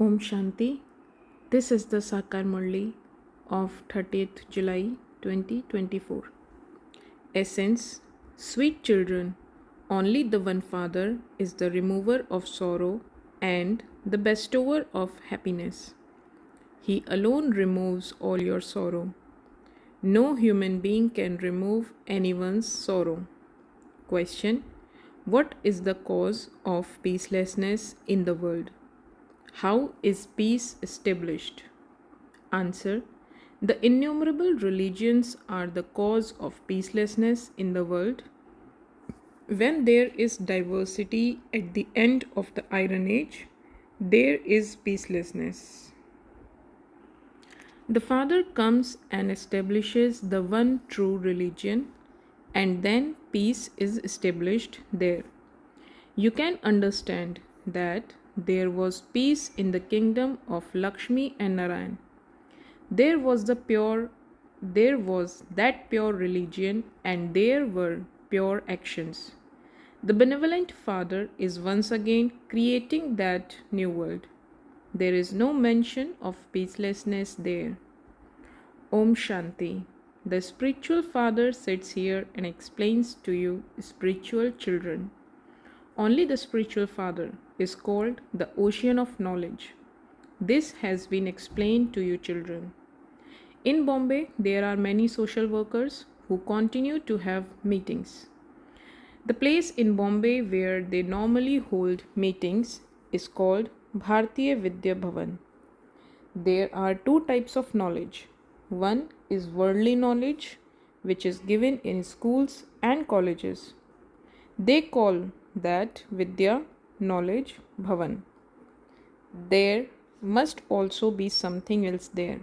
Om Shanti. This is the Sakar Murli of 30th July 2024. Essence. Sweet children, only the one Father is the remover of sorrow and the bestower of happiness. He alone removes all your sorrow. No human being can remove anyone's sorrow. Question. What is the cause of peacelessness in the world? How is peace established? Answer. The innumerable religions are the cause of peacelessness in the world. When there is diversity at the end of the Iron Age, there is peacelessness. The Father comes and establishes the one true religion, and then peace is established there. You can understand that there was peace in the kingdom of Lakshmi and Narayan. There was that pure religion, and there were pure actions. The benevolent Father is once again creating that new world. There is no mention of peacelessness there. Om Shanti. The spiritual Father sits here and explains to you, spiritual children. Only the spiritual Father is called the ocean of knowledge. This has been explained to you, children. In Bombay, there are many social workers who continue to have meetings. The place in Bombay where they normally hold meetings is called Bharatiya Vidya Bhavan. There are two types of knowledge. One is worldly knowledge, which is given in schools and colleges. They call that Vidya knowledge Bhavan. There must also be something else there.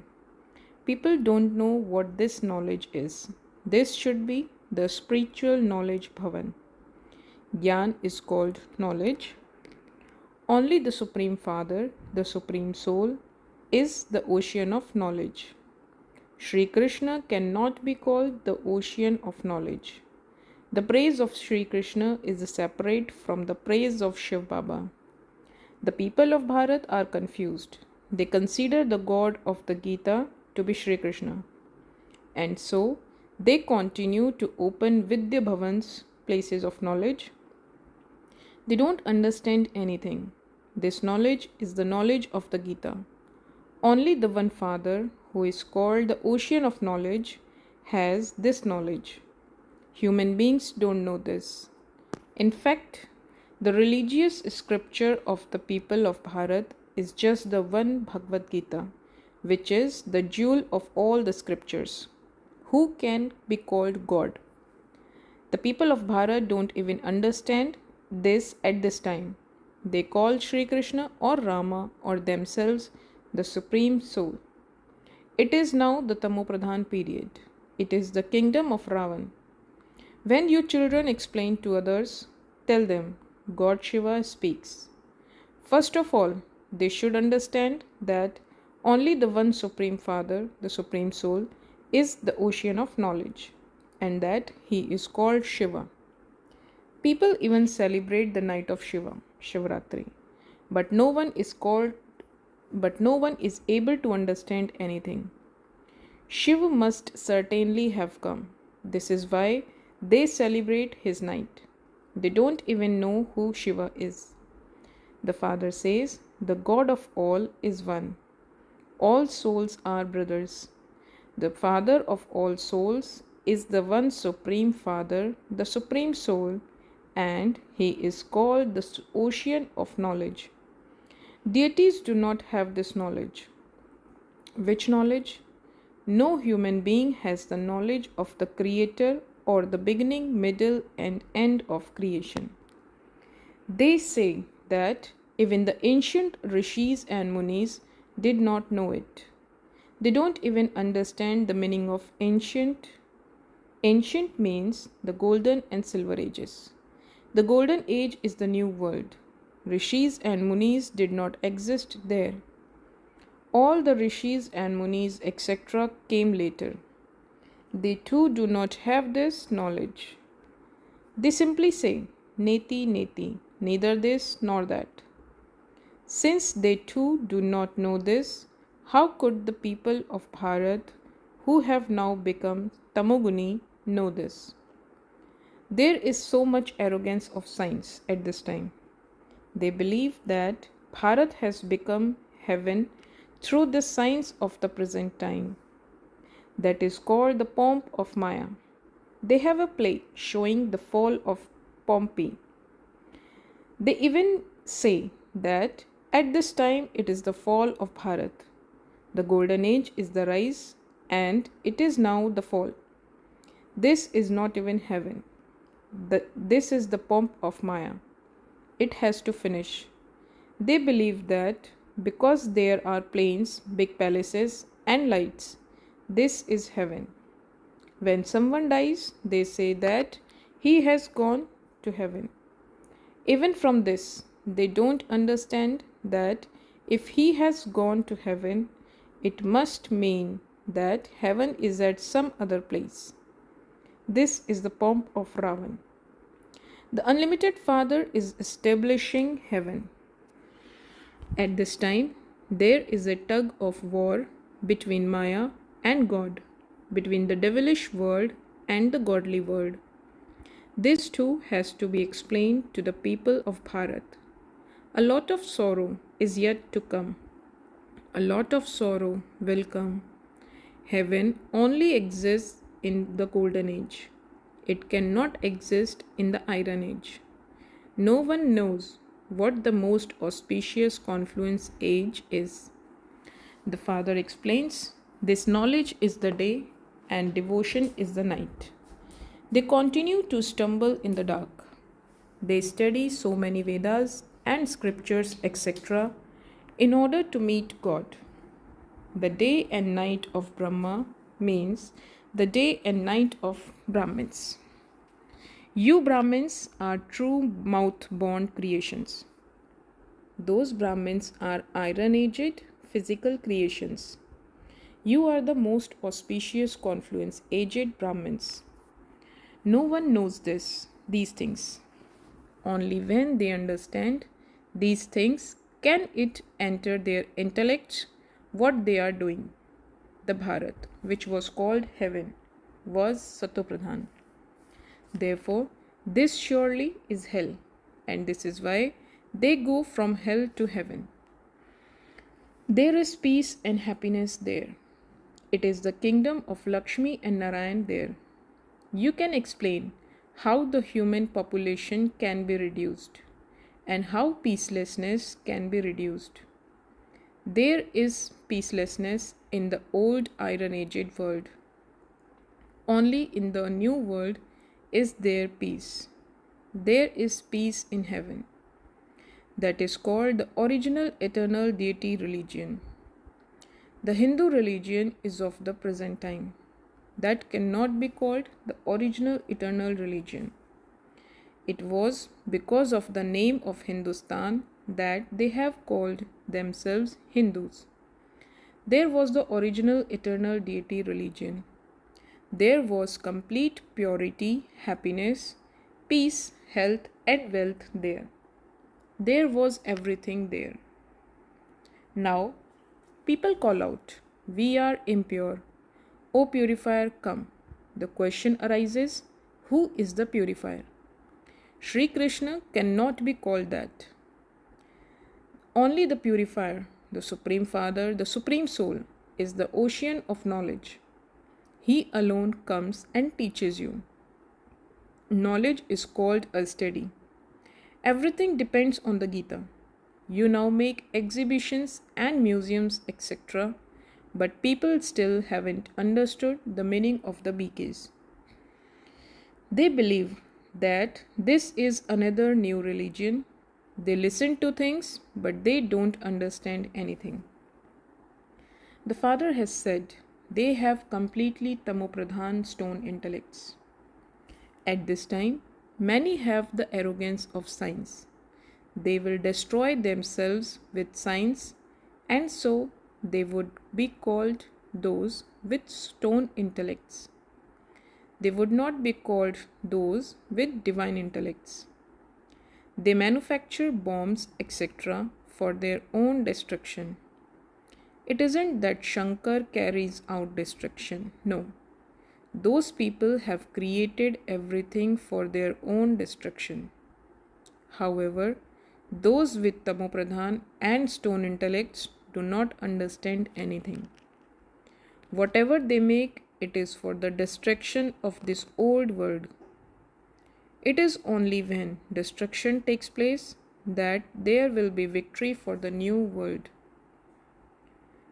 People don't know what this knowledge is. This should be the spiritual knowledge Bhavan. Gyan is called knowledge. Only the Supreme Father, the Supreme Soul, is the ocean of knowledge. Sri Krishna cannot be called the ocean of knowledge. The praise of Sri Krishna is separate from the praise of Shiv Baba. The people of Bharat are confused. They consider the God of the Gita to be Sri Krishna. And so they continue to open Vidya Bhavans, places of knowledge. They don't understand anything. This knowledge is the knowledge of the Gita. Only the one Father, who is called the ocean of knowledge, has this knowledge. Human beings don't know this. In fact, the religious scripture of the people of Bharat is just the one Bhagavad Gita, which is the jewel of all the scriptures. Who can be called God? The people of Bharat don't even understand this at this time. They call Sri Krishna or Rama or themselves the Supreme Soul. It is now the Tamopradhan period. It is the kingdom of Ravan. When you children explain to others, tell them God Shiva speaks. First of all, they should understand that only the one Supreme Father, the Supreme Soul, is the ocean of knowledge, and that he is called Shiva. People even celebrate the night of Shiva, Shivratri, but no one is able to understand anything. Shiva must certainly have come. This is why they celebrate his night. They don't even know who Shiva is. The Father says, the God of all is one. All souls are brothers. The Father of all souls is the one Supreme Father, the Supreme Soul, and he is called the ocean of knowledge. Deities do not have this knowledge. Which knowledge? No human being has the knowledge of the Creator or the beginning, middle, and end of creation. They say that even the ancient rishis and munis did not know it. They don't even understand the meaning of ancient. Ancient means the golden and silver ages. The golden age is the new world. Rishis and munis did not exist there. All the rishis and munis, etc., came later. They too do not have this knowledge. They simply say, Neti, Neti, neither this nor that. Since they too do not know this, how could the people of Bharat, who have now become Tamoguni, know this? There is so much arrogance of science at this time. They believe that Bharat has become heaven through the science of the present time. That is called the pomp of Maya. They have a play showing the fall of Pompeii. They even say that at this time it is the fall of Bharat. The golden age is the rise and it is now the fall. This is not even heaven. This is the pomp of Maya. It has to finish. They believe that because there are planes, big palaces, and lights, this is heaven. When someone dies, they say that he has gone to heaven. Even from this, they don't understand that if he has gone to heaven, it must mean that heaven is at some other place. This is the pomp of Ravan. The unlimited Father is establishing heaven. At this time, there is a tug of war between Maya and God, between the devilish world and the godly world. This too has to be explained to the people of Bharat. A lot of sorrow is yet to come. A lot of sorrow will come. Heaven only exists in the golden age. It cannot exist in the iron age. No one knows what the most auspicious confluence age is. The Father explains, this knowledge is the day and devotion is the night. They continue to stumble in the dark. They study so many Vedas and scriptures, etc., in order to meet God. The day and night of Brahma means the day and night of Brahmins. You Brahmins are true mouth-born creations. Those Brahmins are iron-aged physical creations. You are the most auspicious confluence, aged Brahmins. No one knows these things. Only when they understand these things can it enter their intellect what they are doing. The Bharat, which was called heaven, was Satopradhan. Therefore, this surely is hell, and this is why they go from hell to heaven. There is peace and happiness there. It is the kingdom of Lakshmi and Narayan there. You can explain how the human population can be reduced and how peacelessness can be reduced. There is peacelessness in the old iron-aged world. Only in the new world is there peace. There is peace in heaven. That is called the original eternal deity religion. The Hindu religion is of the present time. That cannot be called the original eternal religion. It was because of the name of Hindustan that they have called themselves Hindus. There was the original eternal deity religion. There was complete purity, happiness, peace, health, and wealth there. There was everything there. Now, people call out, "We are impure. O purifier, come." The question arises, who is the purifier? Sri Krishna cannot be called that. Only the purifier, the Supreme Father, the Supreme Soul, is the ocean of knowledge. He alone comes and teaches you. Knowledge is called a study. Everything depends on the Gita. You now make exhibitions and museums, etc., but people still haven't understood the meaning of the BKs. They believe that this is another new religion. They listen to things, but they don't understand anything. The Father has said they have completely tamopradhan stone intellects. At this time, many have the arrogance of science. They will destroy themselves with science, and so they would be called those with stone intellects. They would not be called those with divine intellects. They manufacture bombs, etc., for their own destruction. It isn't that Shankar carries out destruction. No. Those people have created everything for their own destruction. However, those with Tamopradhan and stone intellects do not understand anything. Whatever they make, it is for the destruction of this old world. It is only when destruction takes place that there will be victory for the new world.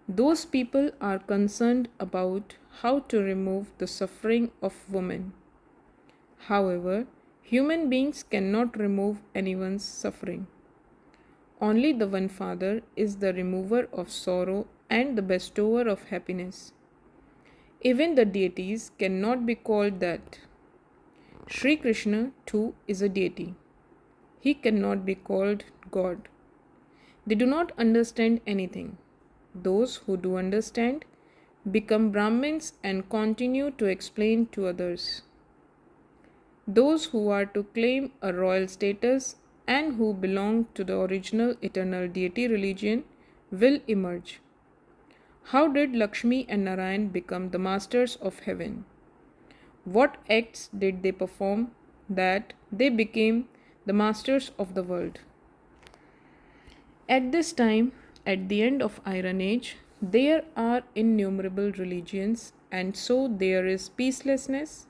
Those people are concerned about how to remove the suffering of women. However, human beings cannot remove anyone's suffering. Only the one Father is the remover of sorrow and the bestower of happiness. Even the deities cannot be called that. Sri Krishna too is a deity. He cannot be called God. They do not understand anything. Those who do understand become Brahmins and continue to explain to others. Those who are to claim a royal status and who belong to the original eternal deity religion will emerge. How did Lakshmi and Narayan become the masters of heaven? What acts did they perform that they became the masters of the world? At this time, at the end of Iron Age, there are innumerable religions and so there is peacelessness.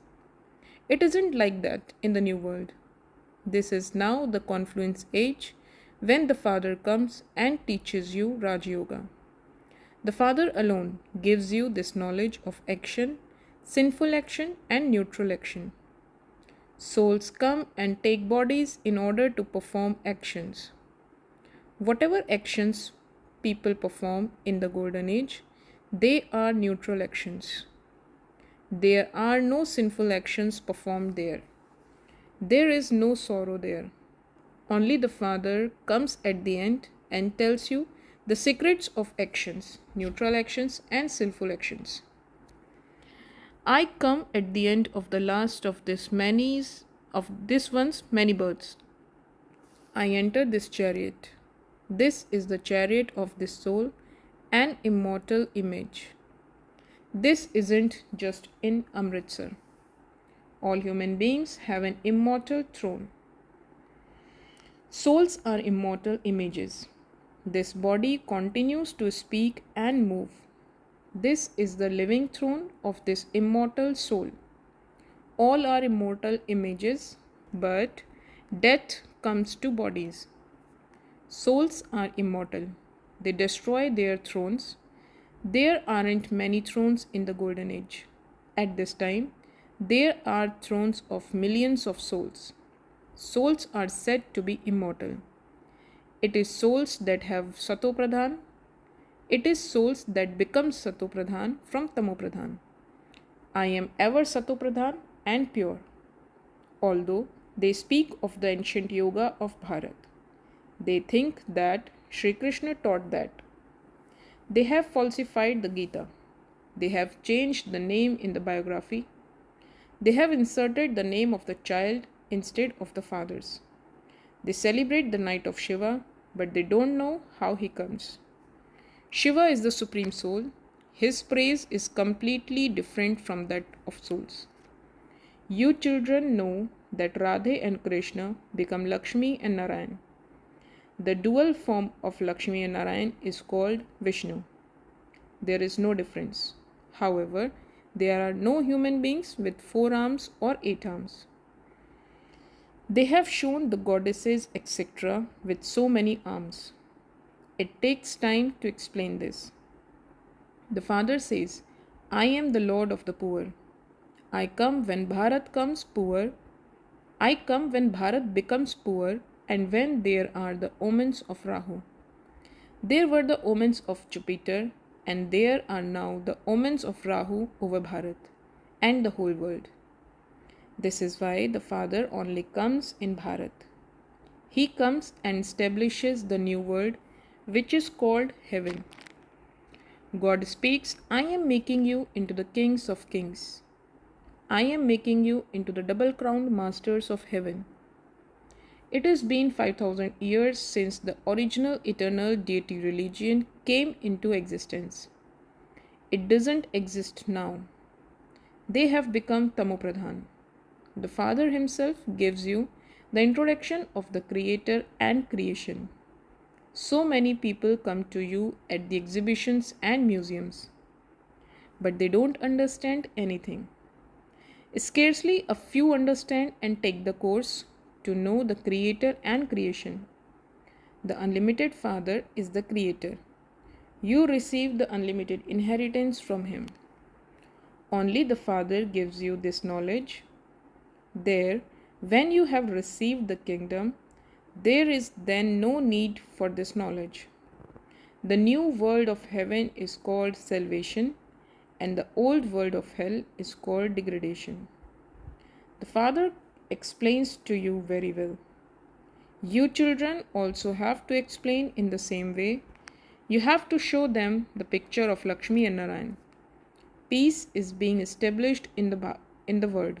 It isn't like that in the New World. This is now the confluence age when the Father comes and teaches you Raj Yoga. The Father alone gives you this knowledge of action, sinful action and neutral action. Souls come and take bodies in order to perform actions. Whatever actions people perform in the Golden Age, they are neutral actions. There are no sinful actions performed there. There is no sorrow there. Only the Father comes at the end and tells you the secrets of actions, neutral actions and sinful actions. I come at the end of the last of this one's many births. I enter this chariot. This is the chariot of this soul, an immortal image. This isn't just in Amritsar. All human beings have an immortal throne. Souls are immortal images. This body continues to speak and move. This is the living throne of this immortal soul. All are immortal images, but death comes to bodies. Souls are immortal. They destroy their thrones. There aren't many thrones in the Golden Age. At this time, there are thrones of millions of souls. Souls are said to be immortal. It is souls that have Satopradhan. It is souls that become Satopradhan from Tamopradhan. I am ever Satopradhan and pure. Although they speak of the ancient yoga of Bharat, they think that Sri Krishna taught that. They have falsified the Gita. They have changed the name in the biography. They have inserted the name of the child instead of the father's. They celebrate the night of Shiva, but they don't know how he comes. Shiva is the Supreme Soul. His praise is completely different from that of souls. You children know that Radhe and Krishna become Lakshmi and Narayan. The dual form of Lakshmi and Narayan is called Vishnu. There is no difference. However, there are no human beings with 4 arms or 8 arms. They have shown the goddesses etc. with so many arms. It takes time to explain this. The Father says, I am the Lord of the poor. I come when Bharat comes poor. I come when Bharat becomes poor and when there are the omens of Rahu. There were the omens of Jupiter and there are now the omens of Rahu over Bharat and the whole world. This is why the Father only comes in Bharat. He comes and establishes the new world which is called heaven. God speaks, I am making you into the kings of kings. I am making you into the double-crowned masters of heaven. It has been 5000 years since the original eternal deity religion came into existence. It doesn't exist now. They have become Tamopradhan. The Father Himself gives you the introduction of the Creator and creation. So many people come to you at the exhibitions and museums, but they don't understand anything. Scarcely a few understand and take the course to know the Creator and creation. The Unlimited Father is the Creator. You receive the unlimited inheritance from Him. Only the Father gives you this knowledge. There, when you have received the kingdom, there is then no need for this knowledge. The new world of heaven is called salvation, and the old world of hell is called degradation. The Father explains to you very well. You children also have to explain in the same way. You have to show them the picture of Lakshmi and Narayan. Peace is being established in the world.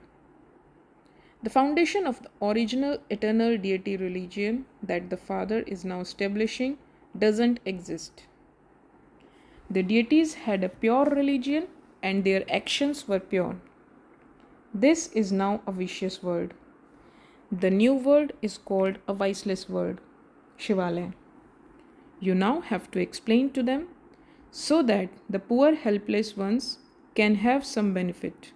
The foundation of the original eternal deity religion that the Father is now establishing doesn't exist. The deities had a pure religion and their actions were pure. This is now a vicious world. The new world is called a viceless world, Shivalaya. You now have to explain to them so that the poor helpless ones can have some benefit.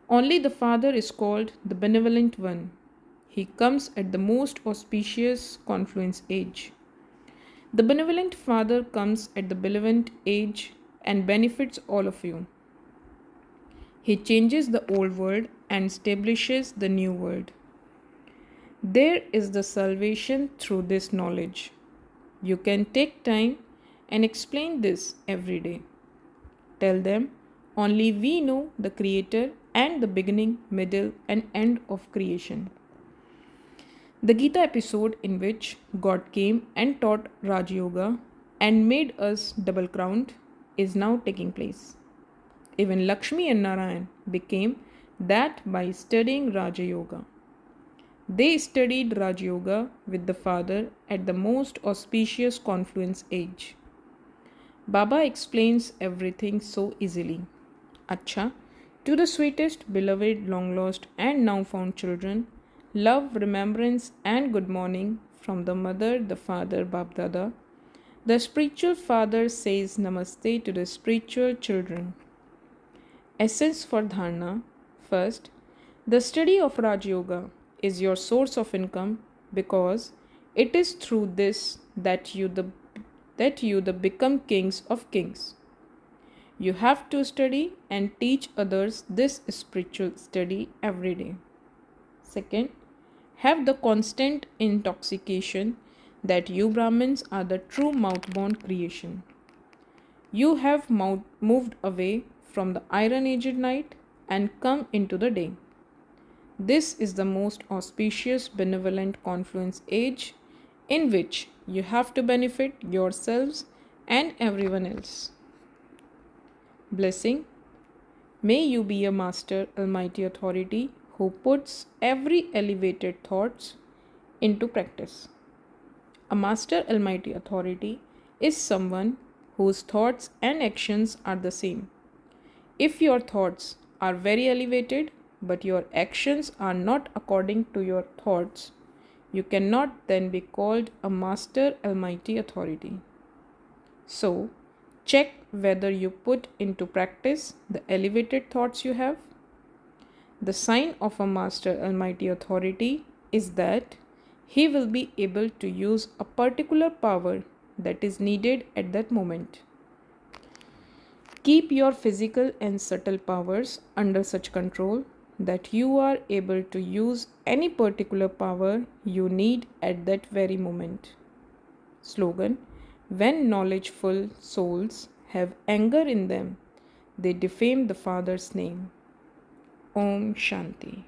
Only the Father is called the Benevolent One. He comes at the most auspicious confluence age. The Benevolent Father comes at the benevolent age and benefits all of you. He changes the old world and establishes the new world. There is the salvation through this knowledge. You can take time and explain this every day. Tell them only we know the Creator and the beginning, middle, and end of creation. The Gita episode in which God came and taught Raj Yoga and made us double crowned is now taking place. Even Lakshmi and Narayan became that by studying Raja Yoga. They studied Raj Yoga with the Father at the most auspicious confluence age. Baba explains everything so easily. Acha, to the sweetest, beloved, long lost, and now found children, love, remembrance, and good morning from the mother, the father, Babdada. The spiritual father says Namaste to the spiritual children. Essence for Dharana. First, the study of Raj Yoga is your source of income because it is through this that you become kings of kings. You have to study and teach others this spiritual study every day. Second, have the constant intoxication that you Brahmins are the true mouth-born creation. You have moved away from the iron-aged night and come into the day. This is the most auspicious benevolent confluence age in which you have to benefit yourselves and everyone else. Blessing. May you be a master, almighty authority who puts every elevated thoughts into practice. A master, almighty authority is someone whose thoughts and actions are the same. If your thoughts are very elevated but your actions are not according to your thoughts, you cannot then be called a master, almighty authority. So, check whether you put into practice the elevated thoughts you have. The sign of a master, almighty authority is that he will be able to use a particular power that is needed at that moment. Keep your physical and subtle powers under such control that you are able to use any particular power you need at that very moment. Slogan: when knowledgeful souls have anger in them, they defame the Father's name. Om Shanti.